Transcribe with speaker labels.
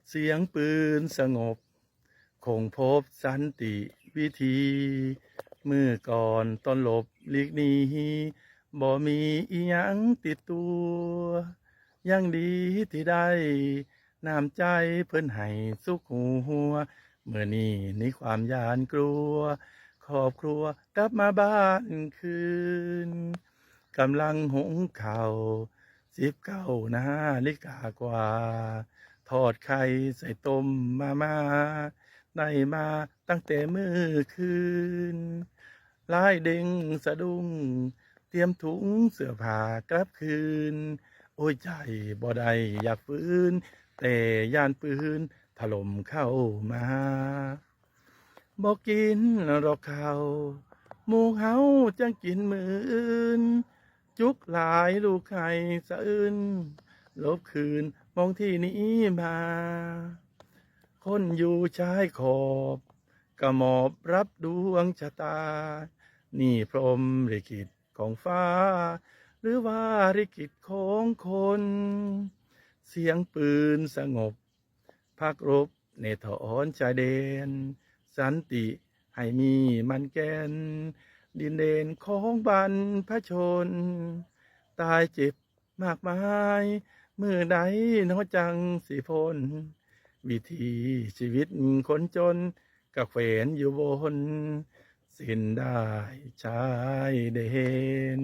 Speaker 1: เสียงปืนสงบคงพบสันติวิธีเมื่อก่อนตอนหลบหลีกหนีบ่มีอีหยังติดตัวยังดีที่ได้น้ำใจเพิ่นให้สุขหัวเมื่อนี้ในความยานกลัวครอบครัวกลับมาบ้านคืนกำลังหุงข้าว19 นาฬิกากว่าทอดไข่ใส่ต้มมาได้มาตั้งแต่มื้อคืนลายเด้งสะดุ้งเตรียมถุงเสื้อผ้ากลับคืนโอ้ยใจบ่ได้อยากฟื้นแต่ย่านปืนถล่มเข้ามาบ่กินหรอกข้าวหมู่เฮาจังกินมื้ออื่นจุกหลายลูกไข่สะอื้นลบคืนมองที่นี้มาคนอยู่ชายขอบกระหมอบรับดวงชะตานี่พรหมลิขิตของฟ้าหรือว่าลิขิตของคนเสียงปืนสงบพักรบในถอนชายแดนสันติให้มีมันแกนดินเดนของบรรพชนตายเจ็บมากมายเมื่อใดน้อจังสิพ้นวิถีชีวิตคนจนกะแขวนอยู่บนสิ้นได้ชายแดน